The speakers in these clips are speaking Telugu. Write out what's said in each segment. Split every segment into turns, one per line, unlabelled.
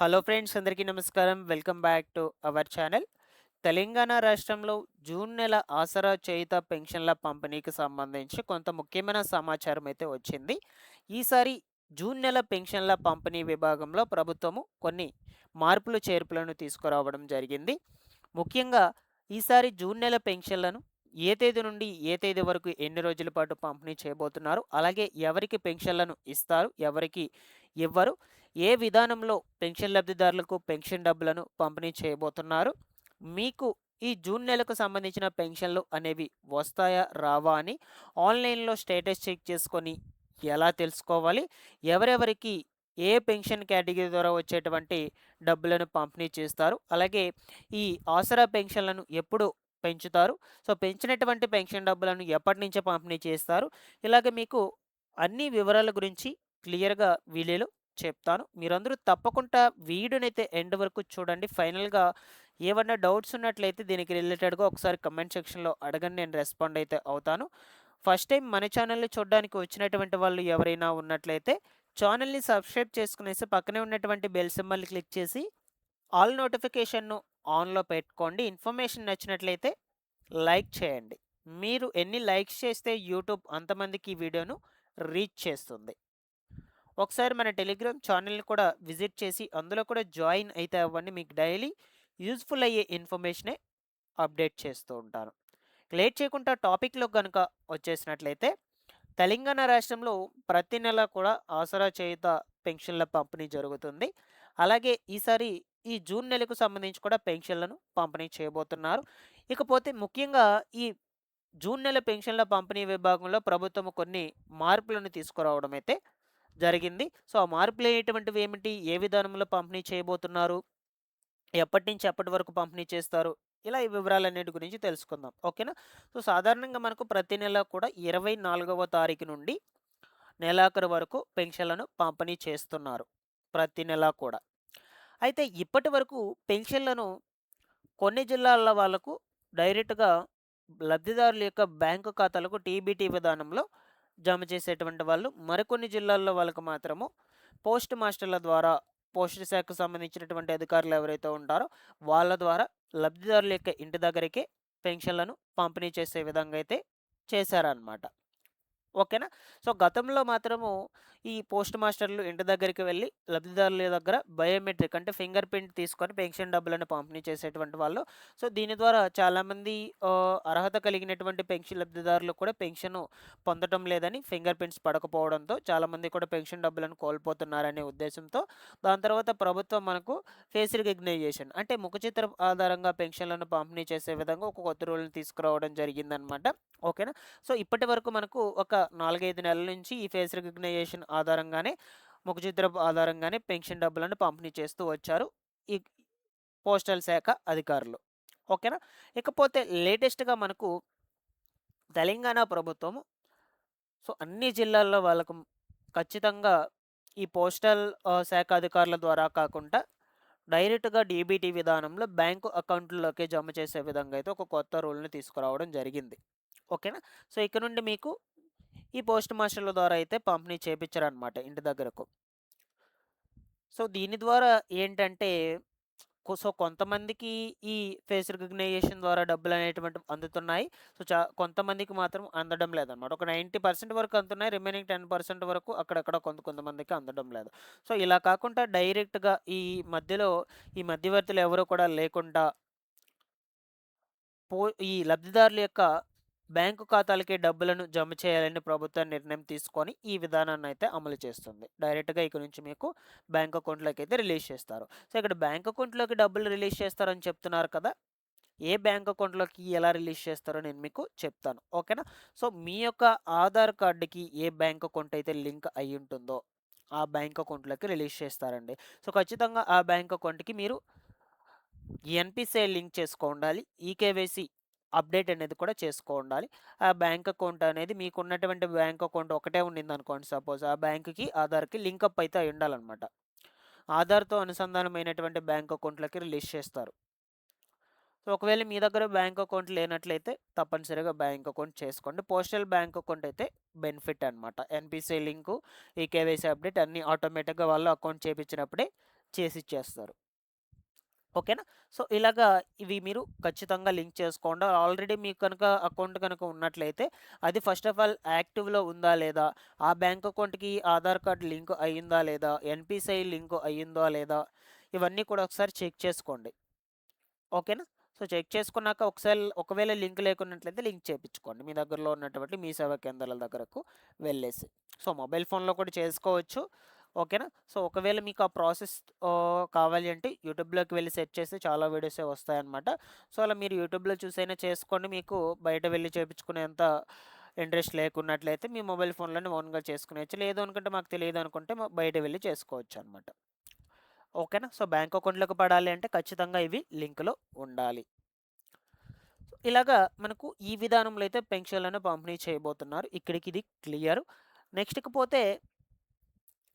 హలో ఫ్రెండ్స్, అందరికీ నమస్కారం. Welcome back to our channel. Telangana రాష్ట్రంలో జూన్ నెల ఆసరా చేయుత పెన్షన్ల పంపిణీకి సంబంధించి కొంత ముఖ్యమైన సమాచారం అయితే వచ్చింది. ఈసారి జూన్ నెల పెన్షన్ల పంపిణీ విభాగంలో ప్రభుత్వము కొన్ని మార్పులు చేర్పులను తీసుకురావడం జరిగింది. ముఖ్యంగా ఈసారి జూన్ నెల పెన్షన్లను ఏ తేదీ నుండి ఏ తేదీ వరకు ఎన్ని రోజుల పాటు పంపిణీ చేయబోతున్నారు, అలాగే ఎవరికి పెన్షన్లను ఇస్తారు, ఎవరికి ఇవ్వరు, ఏ విధానంలో పెన్షన్ లబ్ధిదారులకు పెన్షన్ డబ్బులను పంపిణీ చేయబోతున్నారు, మీకు ఈ జూన్ నెలకు సంబంధించిన పెన్షన్లు అనేవి వస్తాయా రావా అని ఆన్లైన్లో స్టేటస్ చెక్ చేసుకొని ఎలా తెలుసుకోవాలి, ఎవరెవరికి ఏ పెన్షన్ కేటగిరీ ద్వారా వచ్చేటువంటి డబ్బులను పంపిణీ చేస్తారు, అలాగే ఈ ఆసరా పెన్షన్లను ఎప్పుడు పెంచుతారు, సో పెంచినటువంటి పెన్షన్ డబ్బులను ఎప్పటి నుంచి పంపిణీ చేస్తారు, ఇలాగ మీకు అన్ని వివరాల గురించి క్లియర్గా వీడియోలో చెప్తాను. మీరందరూ తప్పకుండా వీడియోనైతే ఎండ్ వరకు చూడండి. ఫైనల్గా ఏమన్నా డౌట్స్ ఉన్నట్లయితే దీనికి రిలేటెడ్గా ఒకసారి కమెంట్ సెక్షన్లో అడగండి, నేను రెస్పాండ్ అయితే అవుతాను. ఫస్ట్ టైం మన ఛానల్ని చూడడానికి వచ్చినటువంటి వాళ్ళు ఎవరైనా ఉన్నట్లయితే ఛానల్ని సబ్స్క్రైబ్ చేసుకునేసి పక్కనే ఉన్నటువంటి బెల్ సింబల్ని క్లిక్ చేసి ఆల్ నోటిఫికేషన్ను ఆన్లో పెట్టుకోండి. ఇన్ఫర్మేషన్ నచ్చినట్లయితే లైక్ చేయండి. మీరు ఎన్ని లైక్స్ చేస్తే యూట్యూబ్ అంతమందికి ఈ వీడియోను రీచ్ చేస్తుంది. ఒకసారి మన టెలిగ్రామ్ ఛానల్ని కూడా విజిట్ చేసి అందులో కూడా జాయిన్ అయితే అవ్వండి. మీకు డైలీ యూజ్ఫుల్ అయ్యే ఇన్ఫర్మేషనే అప్డేట్ చేస్తూ ఉంటాను. లేట్ చేయకుండా టాపిక్లో కనుక వచ్చేసినట్లయితే, తెలంగాణ రాష్ట్రంలో ప్రతి నెల కూడా ఆసరా చేయుత పెన్షన్ల పంపిణీ జరుగుతుంది. అలాగే ఈసారి ఈ జూన్ నెలకు సంబంధించి కూడా పెన్షన్లను పంపిణీ చేయబోతున్నారు. ఇకపోతే ముఖ్యంగా ఈ జూన్ నెల పెన్షన్ల పంపిణీ విభాగంలో ప్రభుత్వం కొన్ని మార్పులను తీసుకురావడం అయితే జరిగింది. సో ఆ మార్పులు అనేటువంటివి ఏమిటి, ఏ విధానంలో పంపిణీ చేయబోతున్నారు, ఎప్పటి నుంచి ఎప్పటి వరకు పంపిణీ చేస్తారు, ఇలా ఈ వివరాలన్నిటి గురించి తెలుసుకుందాం. ఓకేనా. సో సాధారణంగా మనకు ప్రతి నెల కూడా 24వ తారీఖు నుండి నెలాఖరు వరకు పెన్షన్లను పంపిణీ చేస్తున్నారు ప్రతి నెల కూడా. అయితే ఇప్పటి వరకు పెన్షన్లను కొన్ని జిల్లాల వాళ్ళకు డైరెక్ట్గా లబ్ధిదారుల యొక్క బ్యాంకు ఖాతాలకు టీబీటీ విధానంలో జమ చేసేటువంటి వాళ్ళు, మరికొన్ని జిల్లాల్లో వాళ్ళకు మాత్రము పోస్ట్ మాస్టర్ల ద్వారా, పోస్ట్ శాఖకు సంబంధించినటువంటి అధికారులు ఎవరైతే ఉంటారో వాళ్ళ ద్వారా లబ్ధిదారుల యొక్క ఇంటి దగ్గరికే పెన్షన్లను పంపిణీ చేసే విధంగా అయితే చేశారనమాట. ఓకేనా. సో గతంలో మాత్రము ఈ పోస్ట్ మాస్టర్లు ఇంటి దగ్గరికి వెళ్ళి లబ్ధిదారుల దగ్గర బయోమెట్రిక్ అంటే ఫింగర్ ప్రింట్ తీసుకొని పెన్షన్ డబ్బులను పంపిణీ చేసేటువంటి వాళ్ళు. సో దీని ద్వారా చాలామంది అర్హత కలిగినటువంటి పెన్షన్ లబ్ధిదారులు కూడా పెన్షన్ పొందడం లేదని, ఫింగర్ ప్రింట్స్ పడకపోవడంతో చాలామంది కూడా పెన్షన్ డబ్బులను కోల్పోతున్నారనే ఉద్దేశంతో దాని తర్వాత ప్రభుత్వం మనకు ఫేస్ రికగ్నైజేషన్ అంటే ముఖచిత్రం ఆధారంగా పెన్షన్లను పంపిణీ చేసే విధంగా ఒక కొత్త రూల్ని తీసుకురావడం జరిగిందనమాట. ఓకేనా. సో ఇప్పటి వరకు మనకు ఒక 4-5 నెలల నుంచి ఈ ఫేస్ రికగ్నైజేషన్ ఆధారంగానే, ముఖచిత్రం ఆధారంగానే పెన్షన్ డబ్బులను పంపిణీ చేస్తూ వచ్చారు ఈ పోస్టల్ శాఖ అధికారులు. ఓకేనా. ఇకపోతే లేటెస్ట్గా మనకు తెలంగాణ ప్రభుత్వము సో అన్ని జిల్లాల్లో వాళ్ళకు ఖచ్చితంగా ఈ పోస్టల్ శాఖ అధికారుల ద్వారా కాకుండా డైరెక్ట్గా డీబీటీ విధానంలో బ్యాంకు అకౌంట్లలోకి జమ చేసే విధంగా అయితే ఒక కొత్త రూల్ని తీసుకురావడం జరిగింది. ఓకేనా. సో ఇక్కడ నుండి మీకు ఈ పోస్ట్ మాస్టర్ల ద్వారా అయితే పంపిణీ చేపించారనమాట ఇంటి దగ్గరకు. సో దీని ద్వారా ఏంటంటే సో కొంతమందికి ఈ ఫేస్ రికగ్నైజేషన్ ద్వారా డబ్బులు అనేటువంటివి అందుతున్నాయి. సో కొంతమందికి మాత్రం అందడం లేదనమాట. ఒక 90% వరకు అందుతున్నాయి. రిమైనింగ్ 10% వరకు అక్కడక్కడ కొంతమందికి అందడం లేదు. సో ఇలా కాకుండా డైరెక్ట్గా మధ్యలో ఈ మధ్యవర్తులు ఎవరు కూడా లేకుండా ఈ లబ్ధిదారుల యొక్క బ్యాంకు ఖాతాలకి డబ్బులను జమ చేయాలని ప్రభుత్వం నిర్ణయం తీసుకొని ఈ విధానాన్ని అయితే అమలు చేస్తుంది. డైరెక్ట్గా ఇక నుంచి మీకు బ్యాంక్ అకౌంట్లోకి అయితే రిలీజ్ చేస్తారు. సో ఇక్కడ బ్యాంక్ అకౌంట్లోకి డబ్బులు రిలీజ్ చేస్తారని చెప్తున్నారు కదా, ఏ బ్యాంక్ అకౌంట్లోకి ఎలా రిలీజ్ చేస్తారో నేను మీకు చెప్తాను. ఓకేనా. సో మీ యొక్క ఆధార్ కార్డుకి ఏ బ్యాంక్ అకౌంట్ అయితే లింక్ అయి ఉంటుందో ఆ బ్యాంక్ అకౌంట్లోకి రిలీజ్ చేస్తారండి. సో ఖచ్చితంగా ఆ బ్యాంక్ అకౌంట్కి మీరు ఎన్పిసిఐ లింక్ చేసుకోండాలి, ఈకేవైసీ అప్డేట్ అనేది కూడా ఉండాలి. ఆ బ్యాంక్ అకౌంట్ అనేది మీకున్నటువంటి బ్యాంక్ అకౌంట్ ఒకటే ఉండింది అనుకోండి, సపోజ్ ఆ బ్యాంకుకి ఆధార్కి లింకప్ అయితే అయి ఉండాలన్నమాట. ఆధార్తో అనుసంధానమైనటువంటి బ్యాంక్ అకౌంట్లకి రిలీజ్ చేస్తారు. సో ఒకవేళ మీ దగ్గర బ్యాంక్ అకౌంట్ లేనట్లయితే తప్పనిసరిగా బ్యాంక్ అకౌంట్ చేసుకోండి. పోస్టల్ బ్యాంక్ అకౌంట్ అయితే బెనిఫిట్ అనమాట. ఎన్పిసిఐ లింకు, ఈకేవైసీ అప్డేట్ అన్నీ ఆటోమేటిక్గా వాళ్ళు అకౌంట్ చేయించినప్పుడే చేసిచ్చేస్తారు. ఓకేనా? సో, ఇలాగా ఇవి మీరు ఖచ్చితంగా లింక్ చేసుకోండి. ఆల్రెడీ మీకు కనుక అకౌంట్ కనుక ఉన్నట్లయితే, అది ఫస్ట్ ఆఫ్ ఆల్ యాక్టివ్‌లో ఉందా లేదా? ఆ బ్యాంక్ అకౌంట్‌కి ఆధార్ కార్డ్ లింక్ అయ్యిందా లేదా? ఎన్‌పిసిఐ లింక్ అయ్యిందా లేదా? ఇవన్నీ కూడా ఒకసారి చెక్ చేసుకోండి. ఓకేనా? సో, చెక్ చేసుకున్నాక ఒకవేళ లింక్ లేకున్నట్లయితే లింక్ చేపించుకోండి. మీ దగ్గరలో ఉన్నటువంటి మీ సేవా కేంద్రాల దగ్గరకు వెళ్ళేసి. సో, మొబైల్ ఫోన్‌లో కూడా చేసుకోవచ్చు. ఓకేనా? సో, ఒకవేళ మీకు ఆ ప్రాసెస్ కావాలి అంటే యూట్యూబ్‌లోకి వెళ్లి సెర్చ్ చేస్తే చాలా వీడియోసే వస్తాయన్నమాట. సో, అలా మీరు యూట్యూబ్‌లో చూసైనా చేసుకోండి. మీకు బయట వెళ్లి చేపించుకునేంత ఇంట్రెస్ట్ లేకున్నట్లయితే మీ మొబైల్ ఫోన్‌లోనే ఓన్‌గా చేసుకునేయచ్చు. లేదు అనుకుంటే మాకు తెలియదు అనుకుంటే బయట వెళ్లి చేసుకోవచ్చన్నమాట. ఓకేనా? సో, బ్యాంక్ అకౌంట్‌లోకి పడాలి అంటే ఖచ్చితంగా ఇవి లింక్‌లో ఉండాలి. ఇలాగా మనకు ఈ విధానంలో అయితే పెన్షన్లను పంపిణీ చేయబోతున్నారు. ఇక్కడికి ఇది క్లియర్. నెక్స్ట్‌కి పోతే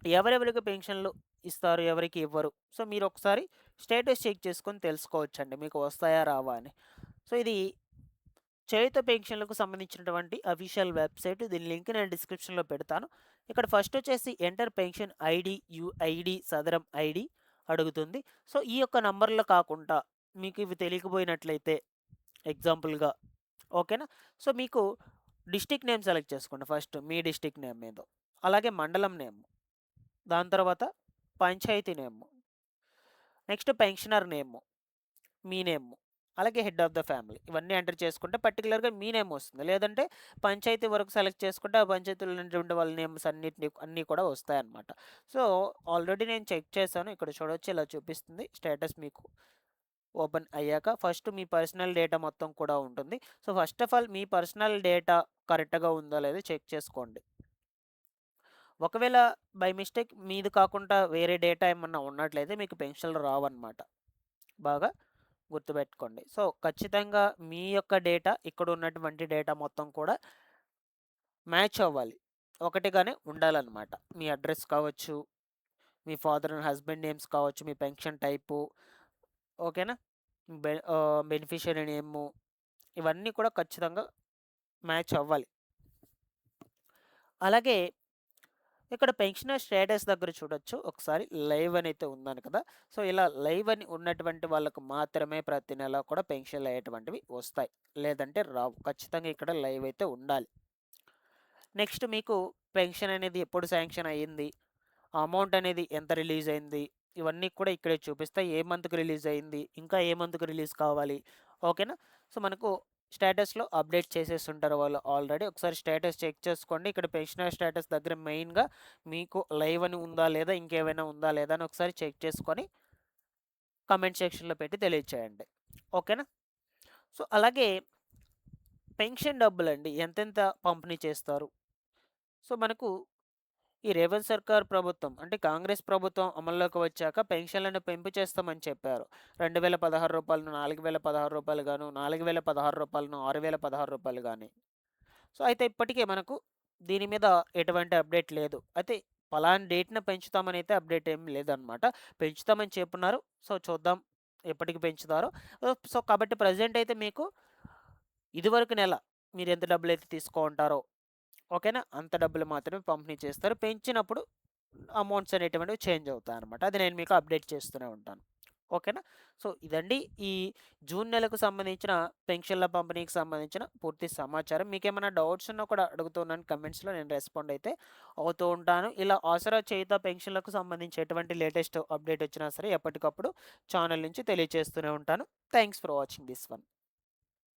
ఎవరెవరికి పెన్షన్లు ఇస్తారు? ఎవరికి ఇవ్వరు? సో, మీరొకసారి స్టేటస్ చెక్ చేసుకొని తెలుసుకోవచ్చండి. మీకు వస్తాయా? రావా? అని. సో, ఇది చేయుత పెన్షన్‌లకు సంబంధించినటువంటి అఫీషియల్ వెబ్‌సైట్. దీని లింక్ నేను డిస్క్రిప్షన్‌లో పెడతాను. ఇక్కడ ఫస్ట్ వచ్చేసి ఎంటర్ పెన్షన్ ఐడీ, యూఐడీ, సదరం ఐడీ అడుగుతుంది. సో, ఈ యొక్క నంబర్‌లో కాకుండా మీకు ఇవి తెలియకపోయినట్లయితే ఎగ్జాంపుల్‌గా ఓకేనా? సో, మీకు డిస్ట్రిక్ట్ నేమ్ సెలెక్ట్ చేసుకోండి ఫస్ట్. మీ డిస్ట్రిక్ట్ నేమ్ ఏదో. అలాగే మండలం నేమ్. దాని తర్వాత పంచాయతీ నేమ్. Next pensioner name. మీ నేమ్. అలాగే హెడ్ ఆఫ్ ద ఫ్యామిలీ. ఇవన్నీ ఎంటర్ చేసుకుంటే పర్టిక్యులర్‌గా మీ నేమ్ వస్తుంది. లేదంటే పంచాయతీ వరకు సెలెక్ట్ చేసుకుంటే ఆ పంచాయతీలో ఉన్నటువంటి వాళ్ళ నేమ్స్ అన్నీ కూడా వస్తాయన్నమాట. సో, ఆల్రెడీ నేను చెక్ చేశాను. ఇక్కడ చూడొచ్చు ఇలా చూపిస్తుంది. స్టేటస్ మీకు ఓపెన్ అయ్యాక ఫస్ట్ మీ పర్సనల్ డేటా మొత్తం కూడా ఉంటుంది. So, first of all me personal data కరెక్ట్‌గా ఉందో లేదో చెక్ చేసుకోండి. ఒకవేళ బై మిస్టేక్ మీది కాకుండా వేరే డేటా ఏమన్నా ఉన్నట్లయితే మీకు పెన్షన్‌లు రావన్నమాట. బాగా గుర్తుపెట్టుకోండి. సో, ఖచ్చితంగా మీ యొక్క డేటా ఇక్కడ ఉన్నటువంటి డేటా మొత్తం కూడా మ్యాచ్ అవ్వాలి. ఒకటిగానే ఉండాలన్నమాట. మీ అడ్రెస్ కావచ్చు, మీ ఫాదర్ అండ్ హస్బెండ్ నేమ్స్ కావచ్చు, మీ పెన్షన్ టైపు ఓకేనా? బెనిఫిషియరీ నేము ఇవన్నీ కూడా ఖచ్చితంగా మ్యాచ్ అవ్వాలి. అలాగే ఇక్కడ పెన్షనర్ స్టేటస్ దగ్గర చూడొచ్చు. ఒకసారి లైవ్ అని అయితే ఉందని కదా! సో, ఇలా లైవ్ అని ఉన్నటువంటి వాళ్ళకు మాత్రమే ప్రతి నెల కూడా పెన్షన్‌లు అయ్యేటువంటివి వస్తాయి. లేదంటే రావు. ఖచ్చితంగా ఇక్కడ లైవ్ అయితే ఉండాలి. నెక్స్ట్ మీకు పెన్షన్ అనేది ఎప్పుడు శాంక్షన్ అయ్యింది? అమౌంట్ అనేది ఎంత రిలీజ్ అయింది? ఇవన్నీ కూడా ఇక్కడే చూపిస్తాయి. ఏ మంత్‌కి రిలీజ్ అయింది? ఇంకా ఏ మంత్‌కి రిలీజ్ కావాలి? ఓకేనా? సో, మనకు స్టేటస్‌లో అప్డేట్ చేసేసుంటారు వాళ్ళు ఆల్రెడీ. ఒకసారి స్టేటస్ చెక్ చేసుకోండి. ఇక్కడ పెన్షనర్ స్టేటస్ దగ్గర మెయిన్‌గా మీకు లైవ్ అని ఉందా? లేదా? ఇంకేమైనా ఉందా? లేదా? అని ఒకసారి చెక్ చేసుకొని కామెంట్ సెక్షన్‌లో పెట్టి తెలియచేయండి. ఓకేనా? సో, అలాగే పెన్షన్ డబ్బులండి ఎంతెంత పంపిణీ చేస్తారు? సో, మనకు ఈ రేవంత్ సర్కార్ ప్రభుత్వం అంటే కాంగ్రెస్ ప్రభుత్వం అమల్లోకి వచ్చాక పెన్షన్లను పెంపు చేస్తామని చెప్పారు. రూ. 2016 రూ. 4016 గాను, రూ. 4016 రూ. 6016 గాని. సో, అయితే ఇప్పటికే మనకు దీని మీద ఎటువంటి అప్డేట్ లేదు. అయితే పలానా డేట్‌న పెంచుతామని అయితే అప్డేట్ ఏమి లేదనమాట. పెంచుతామని చెప్పున్నారు. సో, చూద్దాం ఎప్పటికి పెంచుతారో. సో, కాబట్టి ప్రెజెంట్ అయితే మీకు ఇదివరకు నెల మీరు ఎంత డబ్బులైతే తీసుకుంటారో ఓకేనా? అంత డబ్బులు మాత్రమే పంపిణీ చేస్తారు. పెంచినప్పుడు అమౌంట్స్ అనేటువంటివి చేంజ్ అవుతాయన్నమాట. అది నేను మీకు అప్డేట్ చేస్తూనే ఉంటాను. ఓకేనా? సో, ఇదండి ఈ జూన్ నెలకు సంబంధించిన పెన్షన్ల పంపిణీకి సంబంధించిన పూర్తి సమాచారం. మీకేమైనా డౌట్స్ ఉన్నా కూడా అడుగుతున్నాను కమెంట్స్‌లో నేను రెస్పాండ్ అయితే అవుతూ ఉంటాను. ఇలా ఆసరా చేయుత పెన్షన్లకు సంబంధించి ఎటువంటి లేటెస్ట్ అప్డేట్ వచ్చినా సరే ఎప్పటికప్పుడు ఛానల్ నుంచి తెలియజేస్తూనే ఉంటాను. Thanks for watching this one.